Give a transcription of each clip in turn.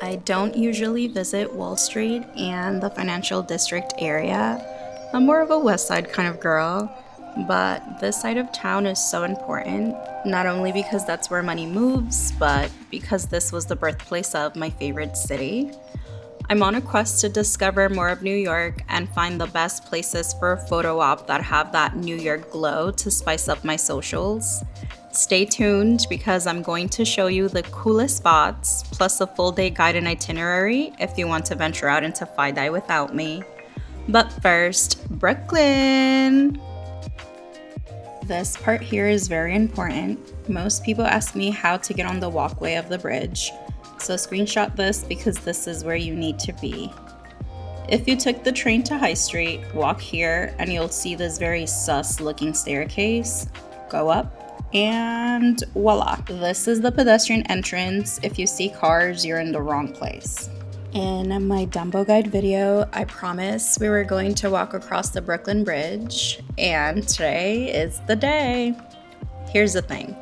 I don't usually visit Wall Street and the financial district area. I'm more of a West Side kind of girl, but this side of town is so important, not only because that's where money moves, but because this was the birthplace of my favorite city. I'm on a quest to discover more of New York and find the best places for a photo op that have that New York glow to spice up my socials. Stay tuned because I'm going to show you the coolest spots, plus a full day guide and itinerary if you want to venture out into FiDi without me. But first, Brooklyn! This part here is very important. Most people ask me how to get on the walkway of the bridge, so screenshot this because this is where you need to be. If you took the train to High Street, walk here and you'll see this very sus looking staircase. Go up and voila. This is the pedestrian entrance. If you see cars, you're in the wrong place. In my Dumbo Guide video, I promised we were going to walk across the Brooklyn Bridge, and today is the day. Here's the thing.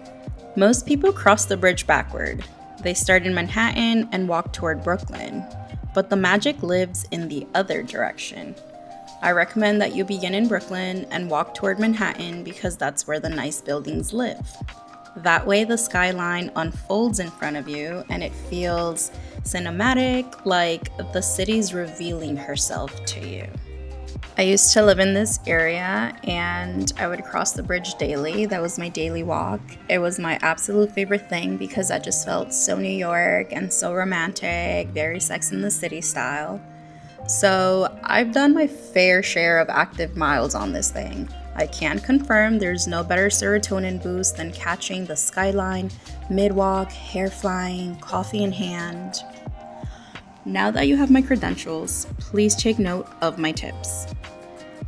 Most people cross the bridge backward. They start in Manhattan and walk toward Brooklyn, but the magic lives in the other direction. I recommend that you begin in Brooklyn and walk toward Manhattan because that's where the nice buildings live. That way the skyline unfolds in front of you and it feels cinematic, like the city's revealing herself to you. I used to live in this area and I would cross the bridge daily. That was my daily walk. It was my absolute favorite thing because I just felt so New York and so romantic, very Sex and the City style. So I've done my fair share of active miles on this thing. I can confirm there's no better serotonin boost than catching the skyline, mid-walk, hair flying, coffee in hand. Now that you have my credentials, please take note of my tips.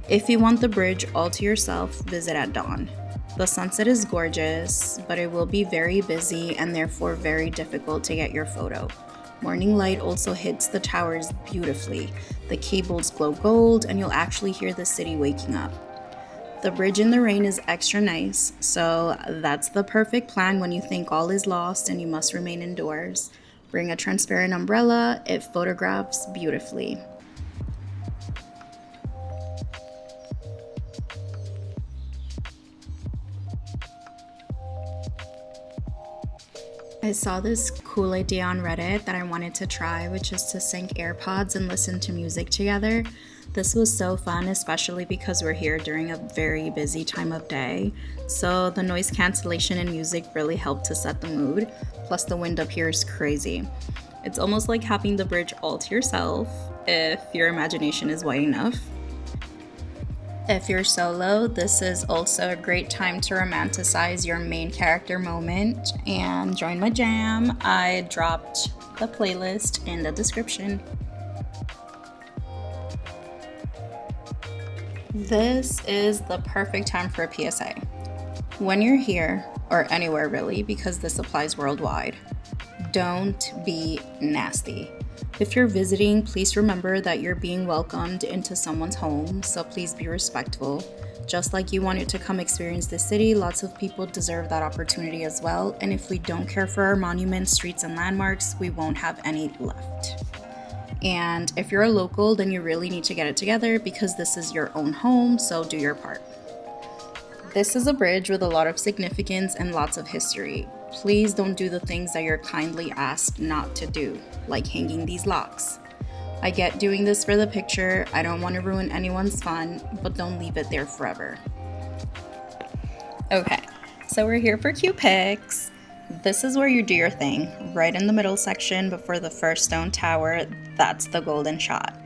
If you want the bridge all to yourself, visit at dawn. The sunset is gorgeous, but it will be very busy and therefore very difficult to get your photo. Morning light also hits the towers beautifully. The cables glow gold and you'll actually hear the city waking up. The bridge in the rain is extra nice, so that's the perfect plan when you think all is lost and you must remain indoors. Bring a transparent umbrella, it photographs beautifully. I saw this cool idea on Reddit that I wanted to try, which is to sync AirPods and listen to music together. This was so fun, especially because we're here during a very busy time of day. So the noise cancellation and music really helped to set the mood. Plus the wind up here is crazy. It's almost like having the bridge all to yourself, if your imagination is wide enough. If you're solo, this is also a great time to romanticize your main character moment and join my jam. I dropped the playlist in the description. This is the perfect time for a PSA. When you're here, or anywhere really, because this applies worldwide, don't be nasty. If you're visiting, please remember that you're being welcomed into someone's home, so please be respectful. Just like you wanted to come experience the city, lots of people deserve that opportunity as well, and if we don't care for our monuments, streets, and landmarks, we won't have any left. And if you're a local, then you really need to get it together because this is your own home, so do your part. This is a bridge with a lot of significance and lots of history. Please don't do the things that you're kindly asked not to do, like hanging these locks. I get doing this for the picture, I don't want to ruin anyone's fun, but don't leave it there forever. Okay, so we're here for cute pics. This is where you do your thing, right in the middle section before the first stone tower. That's the golden shot.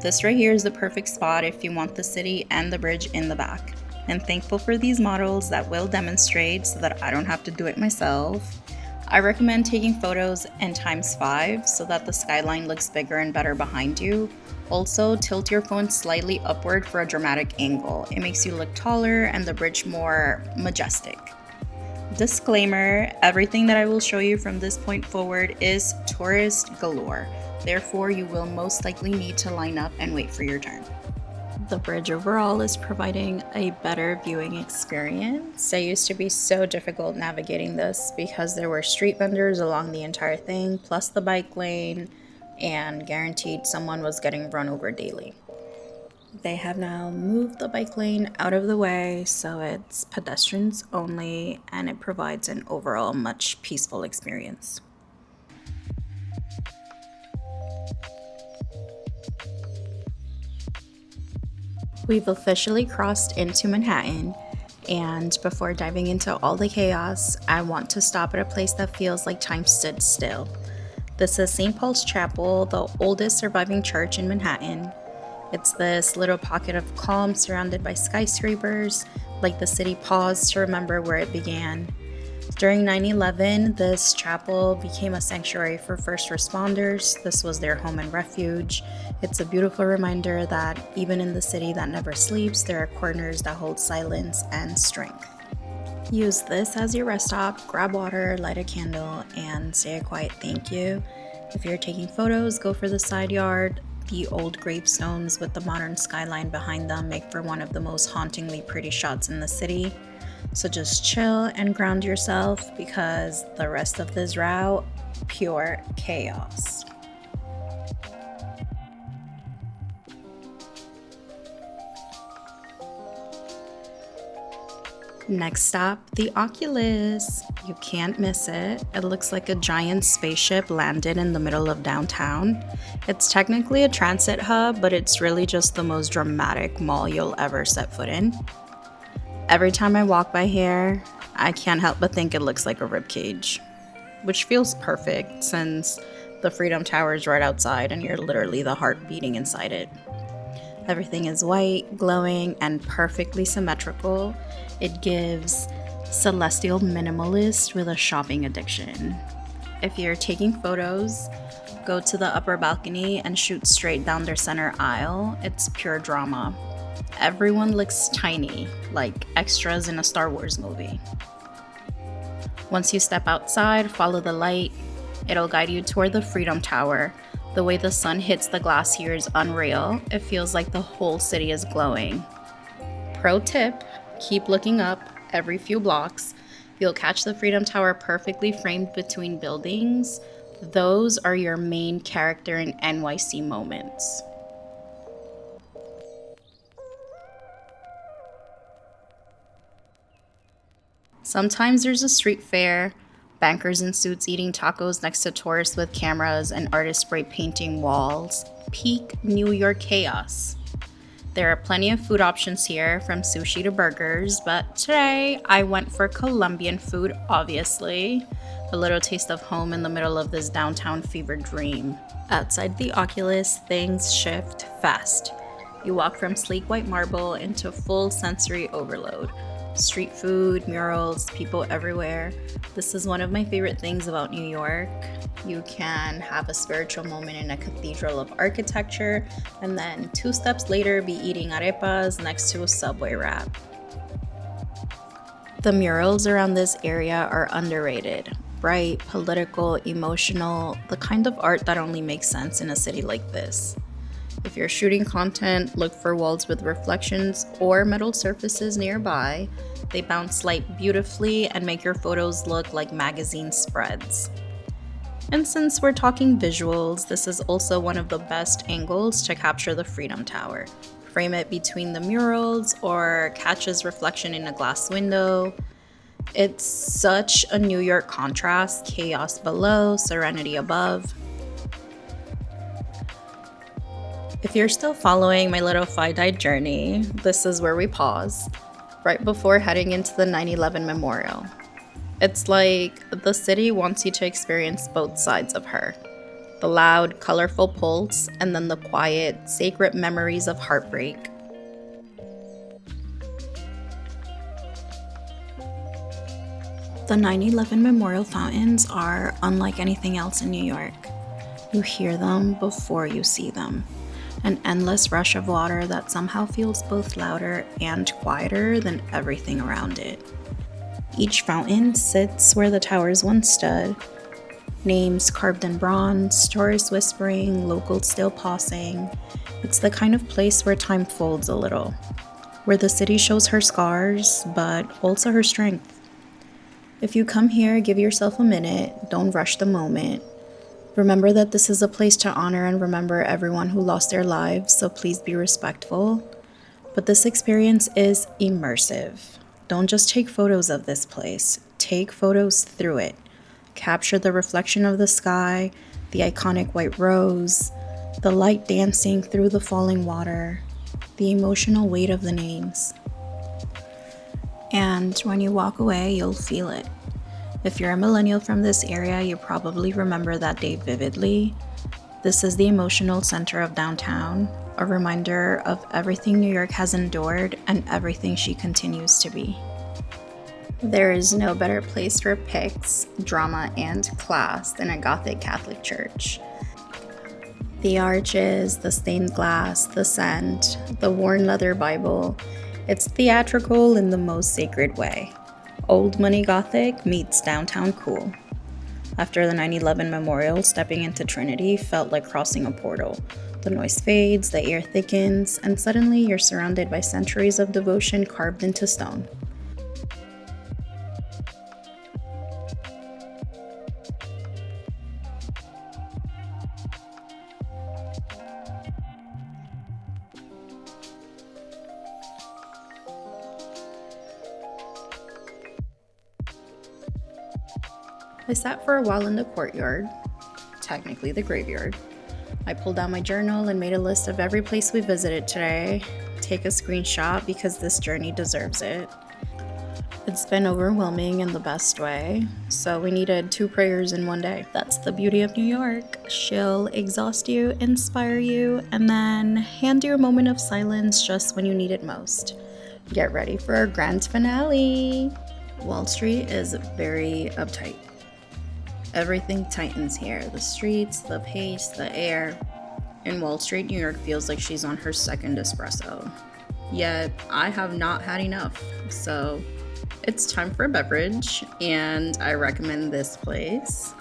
This right here is the perfect spot if you want the city and the bridge in the back. I'm thankful for these models that will demonstrate so that I don't have to do it myself. I recommend taking photos in x5 so that the skyline looks bigger and better behind you. Also, tilt your phone slightly upward for a dramatic angle. It makes you look taller and the bridge more majestic. Disclaimer, everything that I will show you from this point forward is tourist galore. Therefore, you will most likely need to line up and wait for your turn. The bridge overall is providing a better viewing experience. It used to be so difficult navigating this because there were street vendors along the entire thing, plus the bike lane, and guaranteed someone was getting run over daily. They have now moved the bike lane out of the way, so it's pedestrians only, and it provides an overall much peaceful experience. We've officially crossed into Manhattan, and before diving into all the chaos, I want to stop at a place that feels like time stood still. This is St. Paul's Chapel, the oldest surviving church in Manhattan. It's this little pocket of calm surrounded by skyscrapers, like the city paused to remember where it began. During 9/11, this chapel became a sanctuary for first responders. This was their home and refuge. It's a beautiful reminder that even in the city that never sleeps, there are corners that hold silence and strength. Use this as your rest stop, grab water, light a candle, and say a quiet thank you. If you're taking photos, go for the side yard. The old gravestones with the modern skyline behind them make for one of the most hauntingly pretty shots in the city. So just chill and ground yourself because the rest of this route, pure chaos. Next stop, the Oculus. You can't miss it. It looks like a giant spaceship landed in the middle of downtown. It's technically a transit hub, but it's really just the most dramatic mall you'll ever set foot in. Every time I walk by here, I can't help but think it looks like a ribcage, which feels perfect since the Freedom Tower is right outside and you're literally the heart beating inside it. Everything is white, glowing, and perfectly symmetrical. It gives celestial minimalist with a shopping addiction. If you're taking photos, go to the upper balcony and shoot straight down their center aisle. It's pure drama. Everyone looks tiny, like extras in a Star Wars movie. Once you step outside, follow the light. It'll guide you toward the Freedom Tower. The way the sun hits the glass here is unreal. It feels like the whole city is glowing. Pro tip, keep looking up every few blocks. You'll catch the Freedom Tower perfectly framed between buildings. Those are your main character in NYC moments. Sometimes there's a street fair, bankers in suits eating tacos next to tourists with cameras and artists spray painting walls. Peak New York chaos. There are plenty of food options here, from sushi to burgers, but today I went for Colombian food, obviously. A little taste of home in the middle of this downtown fever dream. Outside the Oculus, things shift fast. You walk from sleek white marble into full sensory overload. Street food, murals, people everywhere. This is one of my favorite things about New York. You can have a spiritual moment in a cathedral of architecture, and then 2 steps later be eating arepas next to a subway wrap. The murals around this area are underrated. Bright, political, emotional, the kind of art that only makes sense in a city like this. If you're shooting content, look for walls with reflections or metal surfaces nearby. They bounce light beautifully and make your photos look like magazine spreads. And since we're talking visuals, this is also one of the best angles to capture the Freedom Tower. Frame it between the murals or catch its reflection in a glass window. It's such a New York contrast, chaos below, serenity above. If you're still following my little FiDi journey, this is where we pause, right before heading into the 9/11 memorial. It's like the city wants you to experience both sides of her. The loud, colorful pulse, and then the quiet, sacred memories of heartbreak. The 9/11 memorial fountains are unlike anything else in New York. You hear them before you see them. An endless rush of water that somehow feels both louder and quieter than everything around it. Each fountain sits where the towers once stood. Names carved in bronze, tourists whispering, locals still pausing. It's the kind of place where time folds a little, where the city shows her scars, but also her strength. If you come here, give yourself a minute, don't rush the moment. Remember that this is a place to honor and remember everyone who lost their lives, so please be respectful. But this experience is immersive. Don't just take photos of this place, take photos through it. Capture the reflection of the sky, the iconic white rose, the light dancing through the falling water, the emotional weight of the names. And when you walk away, you'll feel it. If you're a millennial from this area, you probably remember that day vividly. This is the emotional center of downtown, a reminder of everything New York has endured and everything she continues to be. There is no better place for pics, drama, and class than a Gothic Catholic church. The arches, the stained glass, the scent, the worn leather Bible, it's theatrical in the most sacred way. Old money Gothic meets downtown cool. After the 9/11 memorial, stepping into Trinity felt like crossing a portal. The noise fades, the air thickens, and suddenly you're surrounded by centuries of devotion carved into stone. I sat for a while in the courtyard, technically the graveyard. I pulled out my journal and made a list of every place we visited today. Take a screenshot because this journey deserves it. It's been overwhelming in the best way, so we needed 2 prayers in one day. That's the beauty of New York. She'll exhaust you, inspire you, and then hand you a moment of silence just when you need it most. Get ready for our grand finale. Wall Street is very uptight. Everything tightens here. The streets, the pace, the air. In Wall Street, New York feels like she's on her second espresso. Yet, I have not had enough. So, it's time for a beverage, and I recommend this place.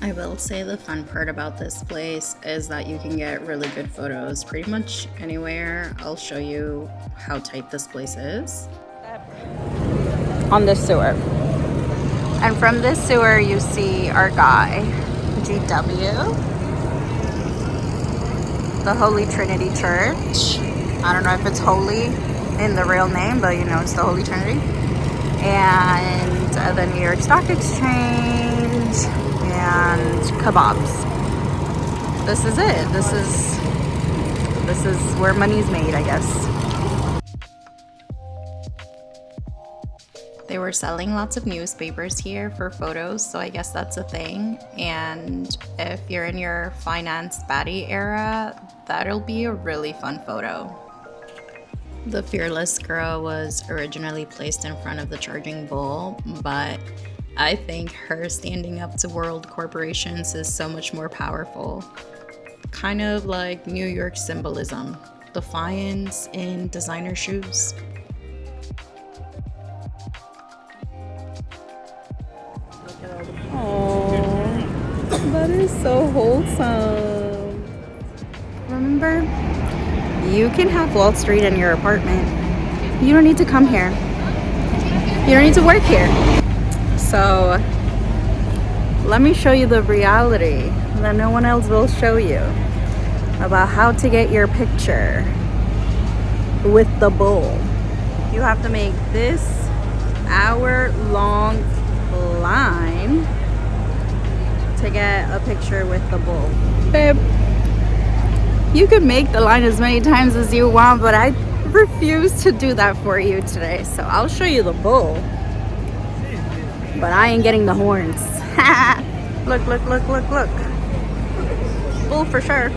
I will say the fun part about this place is that you can get really good photos pretty much anywhere. I'll show you how tight this place is. On the sewer. And from this sewer, you see our guy, GW, the Holy Trinity Church. I don't know if it's holy in the real name, but you know, it's the Holy Trinity. And the New York Stock Exchange and kebabs. This is it. This is where money's made, I guess. They were selling lots of newspapers here for photos, so I guess that's a thing. And if you're in your finance baddie era, that'll be a really fun photo. The Fearless Girl was originally placed in front of the Charging Bull, but I think her standing up to world corporations is so much more powerful. Kind of like New York symbolism, defiance in designer shoes. That is so wholesome. Remember, you can have Wall Street in your apartment. You don't need to come here. You don't need to work here. So, let me show you the reality that no one else will show you about how to get your picture with the bull. You have to make this hour-long line to get a picture with the bull. Babe, you could make the line as many times as you want, but I refuse to do that for you today. So I'll show you the bull, but I ain't getting the horns. Look, look, look, look, look. Bull for sure.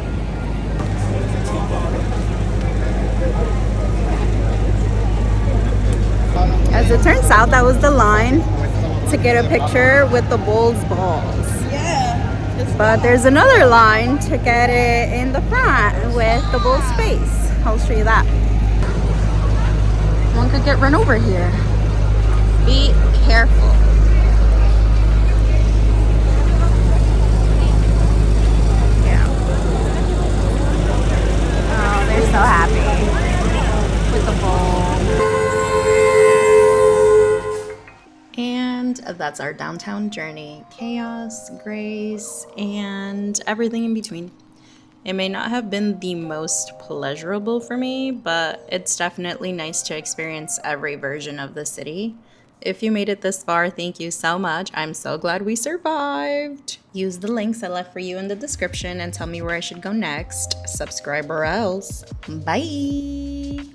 As it turns out, that was the line to get a picture with the bull's balls. But there's another line to get it in the front with the bull's face. I'll show you that. One could get run over here. Be careful. Yeah. so happy with the bowl. And that's our downtown journey. Chaos, grace, and everything in between. It may not have been the most pleasurable for me, but it's definitely nice to experience every version of the city. If you made it this far, thank you so much. I'm so glad we survived. Use the links I left for you in the description and tell me where I should go next. Subscribe or else. Bye!